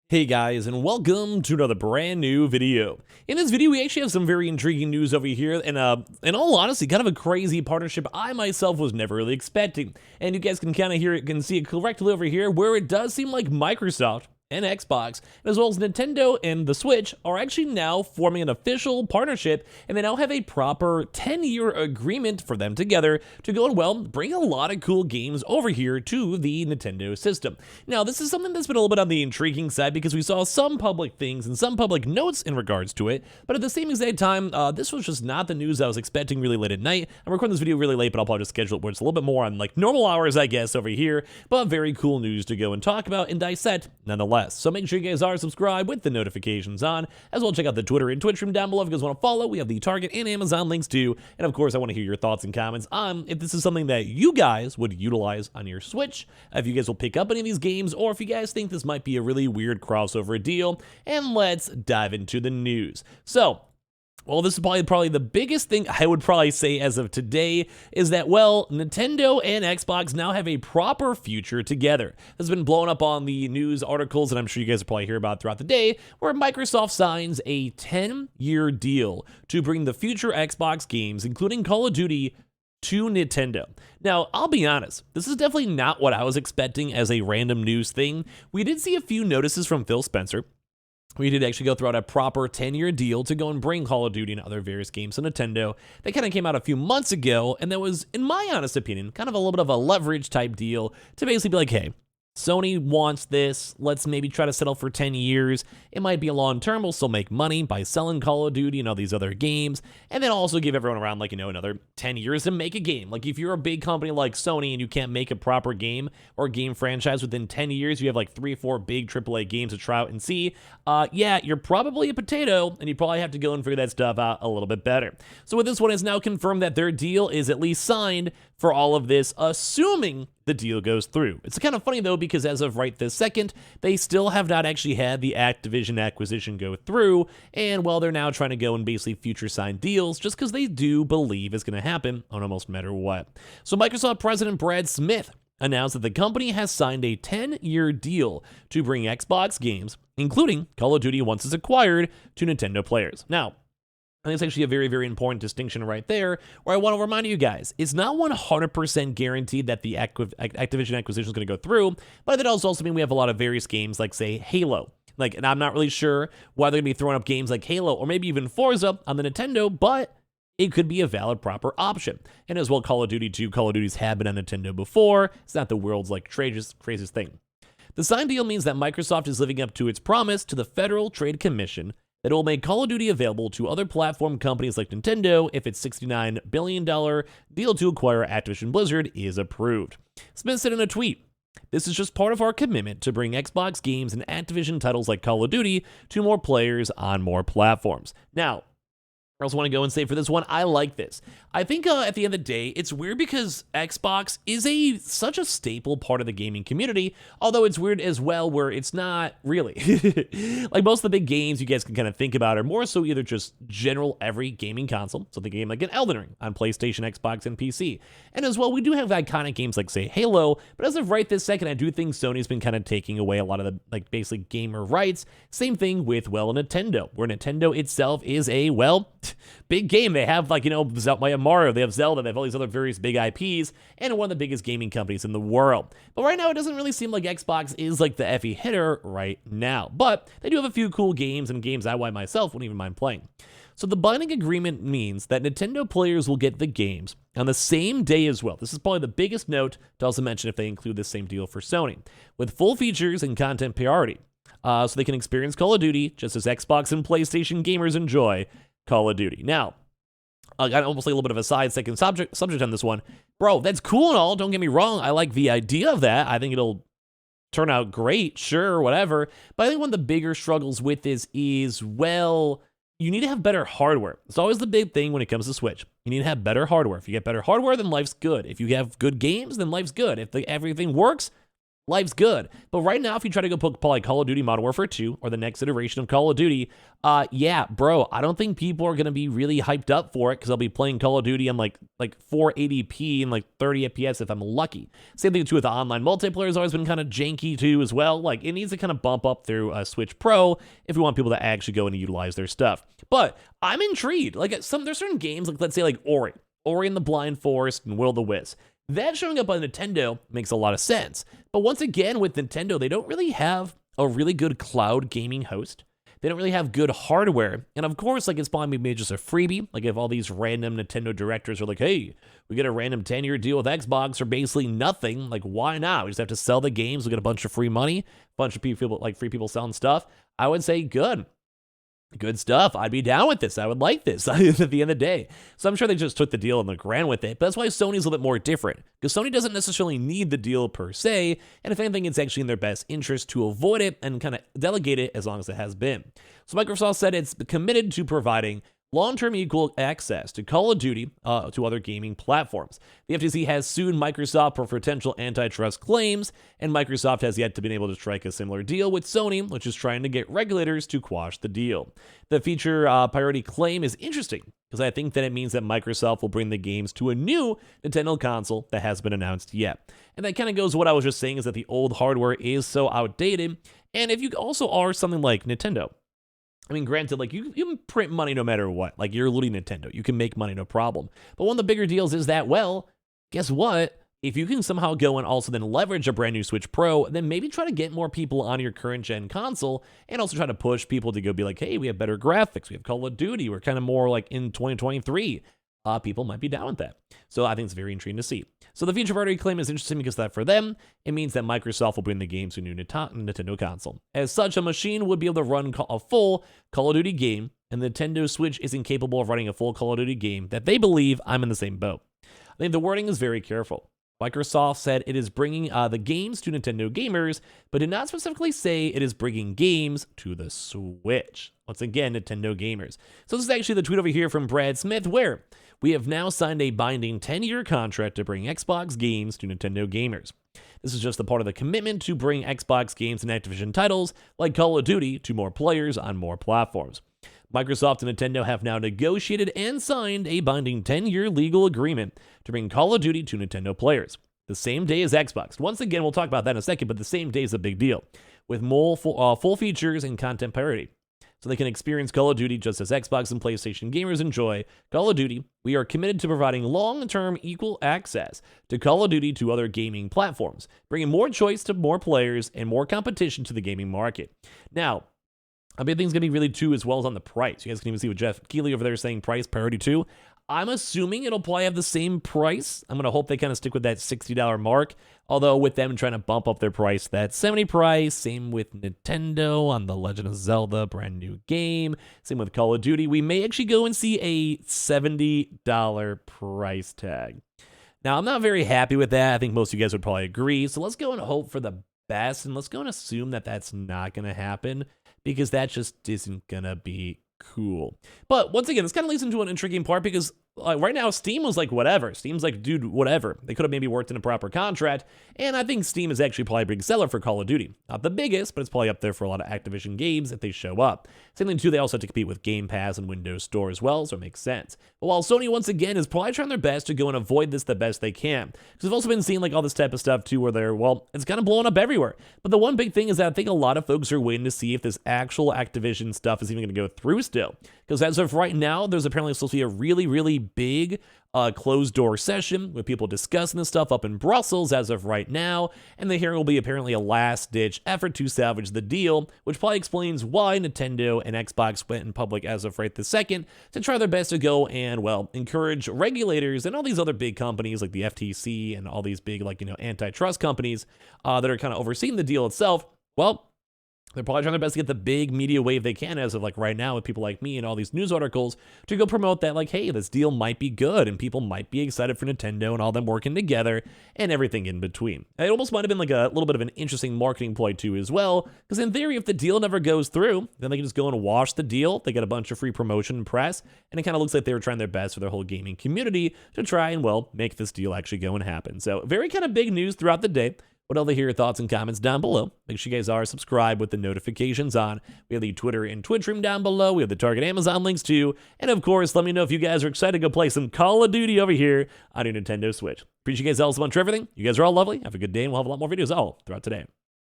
Hey guys, and welcome to another brand new video. In this video, we actually have some very intriguing news over here, and in all honesty, kind of a crazy partnership I myself was never really expecting. And you guys can kind of hear it, can see it correctly over here, where it does seem like Microsoft and Xbox, as well as Nintendo and the Switch, are actually now forming an official partnership, and they now have a proper 10-year agreement for them together to go and, well, bring a lot of cool games over here to the Nintendo system. Now, this is something that's been a little bit on the intriguing side because we saw some public things and some public notes in regards to it, but at the same exact time, this was just not the news I was expecting really late at night. I'm recording this video really late, but I'll probably just schedule it where it's a little bit more on like normal hours, I guess, over here, but very cool news to go and talk about and dissect nonetheless. So make sure you guys are subscribed with the notifications on, as well check out the Twitter and Twitch stream down below if you guys want to follow. We have the Target and Amazon links too, and of course I want to hear your thoughts and comments on if this is something that you guys would utilize on your Switch, if you guys will pick up any of these games, or if you guys think this might be a really weird crossover deal. And let's dive into the news. So, well, this is probably the biggest thing I would probably say as of today is that, well, Nintendo and Xbox now have a proper future together. This has been blown up on the news articles, and I'm sure you guys will probably hear about throughout the day, where Microsoft signs a 10-year deal to bring the future Xbox games, including Call of Duty, to Nintendo. Now, I'll be honest, this is definitely not what I was expecting as a random news thing. We did see a few notices from Phil Spencer. We did actually go throughout a proper 10-year deal to go and bring Call of Duty and other various games to Nintendo. That kind of came out a few months ago, and that was, in my honest opinion, kind of a little bit of a leverage type deal to basically be like, hey, Sony wants this, let's maybe try to settle for 10 years. It might be a long term, we'll still make money by selling Call of Duty and all these other games, and then also give everyone around, like, another 10 years to make a game. Like, if you're a big company like Sony and you can't make a proper game or game franchise within 10 years, you have like 3 or 4 big AAA games to try out and see, yeah, you're probably a potato, and you probably have to go and figure that stuff out a little bit better. So with this one, it's now confirmed that their deal is at least signed for all of this, assuming the deal goes through. It's kind of funny though, because as of right this second, they still have not actually had the Activision acquisition go through, and well, they're now trying to go and basically future sign deals just because they do believe it's going to happen on almost no matter what. So Microsoft President Brad Smith announced that the company has signed a 10-year deal to bring Xbox games, including Call of Duty once it's acquired, to Nintendo players. Now, I think it's actually a very, very important distinction right there, where I want to remind you guys, it's not 100% guaranteed that the Activision acquisition is going to go through, but that also means we have a lot of various games like, say, Halo. And I'm not really sure why they're going to be throwing up games like Halo or maybe even Forza on the Nintendo, but it could be a valid, proper option. And as well, Call of Duty 2, Call of Duties have been on Nintendo before. It's not the world's craziest thing. The signed deal means that Microsoft is living up to its promise to the Federal Trade Commission that it will make Call of Duty available to other platform companies like Nintendo if its $69 billion deal to acquire Activision Blizzard is approved. Smith said in a tweet, "This is just part of our commitment to bring Xbox games and Activision titles like Call of Duty to more players on more platforms." Now, I also want to go and say for this one, I like this. I think at the end of the day, it's weird because Xbox is such a staple part of the gaming community, although it's weird as well where it's not really. Like most of the big games you guys can kind of think about are more so either just general every gaming console, so the game like an Elden Ring on PlayStation, Xbox, and PC. And as well, we do have iconic games like, say, Halo, but as of right this second, I do think Sony's been kind of taking away a lot of the basically gamer rights. Same thing with, well, Nintendo, where Nintendo itself is a, well, big game. They have Mario, they have Zelda, they have all these other various big IPs, and one of the biggest gaming companies in the world. But right now, it doesn't really seem like Xbox is like the heavy hitter right now. But they do have a few cool games and games I myself wouldn't even mind playing. So the binding agreement means that Nintendo players will get the games on the same day as well. This is probably the biggest note to also mention if they include this same deal for Sony, with full features and content priority. So they can experience Call of Duty just as Xbox and PlayStation gamers enjoy Call of Duty. Now, I got almost like a little bit of a second subject on this one. Bro, that's cool and all, don't get me wrong. I like the idea of that. I think it'll turn out great, sure, whatever. But I think one of the bigger struggles with this is, well, you need to have better hardware. It's always the big thing when it comes to Switch. You need to have better hardware. If you get better hardware, then life's good. If you have good games, then life's good. If everything works, life's good. But right now, if you try to go put like Call of Duty Modern Warfare 2 or the next iteration of Call of Duty, yeah, bro, I don't think people are going to be really hyped up for it because I'll be playing Call of Duty on like 480p and like 30 FPS if I'm lucky. Same thing too with the online multiplayer has always been kind of janky too as well. Like it needs to kind of bump up through Switch Pro if we want people to actually go and utilize their stuff. But I'm intrigued. Like there's certain games, like let's say like Ori and the Blind Forest and Will-O-the-Wisp. That showing up on Nintendo makes a lot of sense. But once again, with Nintendo, they don't really have a really good cloud gaming host. They don't really have good hardware. And of course, like it's probably maybe just a freebie. Like if all these random Nintendo directors are like, hey, we get a random 10-year deal with Xbox for basically nothing. Like, why not? We just have to sell the games. We get a bunch of free money, a bunch of people, like free people selling stuff. I would say good stuff. I'd be down with this. I would like this at the end of the day. So I'm sure they just took the deal and ran with it. But that's why Sony's a little bit more different, because Sony doesn't necessarily need the deal per se. And if anything, it's actually in their best interest to avoid it and kind of delegate it as long as it has been. So Microsoft said it's committed to providing long-term equal access to Call of Duty to other gaming platforms. The FTC has sued Microsoft for potential antitrust claims, and Microsoft has yet to be able to strike a similar deal with Sony, which is trying to get regulators to quash the deal. The feature priority claim is interesting, because I think that it means that Microsoft will bring the games to a new Nintendo console that has been announced yet. And that kind of goes with what I was just saying, is that the old hardware is so outdated, and if you also are something like Nintendo, I mean, granted, like you can print money no matter what. Like you're literally Nintendo. You can make money, no problem. But one of the bigger deals is that, well, guess what? If you can somehow go and also then leverage a brand new Switch Pro, then maybe try to get more people on your current gen console and also try to push people to go be like, hey, we have better graphics. We have Call of Duty. We're kind of more like in 2023. People might be down with that. So I think it's very intriguing to see. So the feature priority claim is interesting because that for them, it means that Microsoft will bring the game to a new Nintendo console. As such, a machine would be able to run a full Call of Duty game, and the Nintendo Switch isn't capable of running a full Call of Duty game that they believe I'm in the same boat. I think the wording is very careful. Microsoft said it is bringing the games to Nintendo gamers, but did not specifically say it is bringing games to the Switch. Once again, Nintendo gamers. So this is actually the tweet over here from Brad Smith, where we have now signed a binding 10-year contract to bring Xbox games to Nintendo gamers. This is just a part of the commitment to bring Xbox games and Activision titles like Call of Duty to more players on more platforms. Microsoft and Nintendo have now negotiated and signed a binding 10-year legal agreement to bring Call of Duty to Nintendo players, the same day as Xbox. Once again, we'll talk about that in a second, but the same day is a big deal, with more full features and content parity. So they can experience Call of Duty just as Xbox and PlayStation gamers enjoy Call of Duty. We are committed to providing long-term equal access to Call of Duty to other gaming platforms, bringing more choice to more players and more competition to the gaming market. Now, a big thing's going to be really too, as well as on the price. You guys can even see what Jeff Keighley over there saying price parity too. I'm assuming it'll probably have the same price. I'm going to hope they kind of stick with that $60 mark. Although with them trying to bump up their price, that $70 price. Same with Nintendo on The Legend of Zelda, brand new game. Same with Call of Duty. We may actually go and see a $70 price tag. Now, I'm not very happy with that. I think most of you guys would probably agree. So let's go and hope for the best. And let's go and assume that that's not going to happen, because that just isn't going to be cool. But once again, this kind of leads into an intriguing part, because right now Steam was like, whatever. Steam's like, dude, whatever. They could have maybe worked in a proper contract, and I think Steam is actually probably a big seller for Call of Duty. Not the biggest, but it's probably up there for a lot of Activision games if they show up. Same thing too, they also have to compete with Game Pass and Windows Store as well, so it makes sense. But while Sony, once again, is probably trying their best to go and avoid this the best they can, because we've also been seeing like all this type of stuff too, where they're, well, it's kind of blowing up everywhere. But the one big thing is that I think a lot of folks are waiting to see if this actual Activision stuff is even going to go through still. Because as of right now, there's apparently supposed to be a really, really big closed-door session with people discussing this stuff up in Brussels as of right now, and the hearing will be apparently a last-ditch effort to salvage the deal, which probably explains why Nintendo and Xbox went in public as of right this second to try their best to go and, well, encourage regulators and all these other big companies like the FTC and all these big, like, you know, antitrust companies that are kind of overseeing the deal itself. Well, they're probably trying their best to get the big media wave they can as of like right now with people like me and all these news articles to go promote that, like, hey, this deal might be good and people might be excited for Nintendo and all them working together and everything in between. It almost might have been like a little bit of an interesting marketing ploy too as well, because in theory, if the deal never goes through, then they can just go and wash the deal. They get a bunch of free promotion and press, and it kind of looks like they were trying their best for their whole gaming community to try and, well, make this deal actually go and happen. So very kind of big news throughout the day. Would love to hear your thoughts and comments down below. Make sure you guys are subscribed with the notifications on. We have the Twitter and Twitch room down below. We have the Target Amazon links too. And of course, let me know if you guys are excited to go play some Call of Duty over here on your Nintendo Switch. Appreciate you guys all so much for everything. You guys are all lovely. Have a good day, and we'll have a lot more videos all throughout today.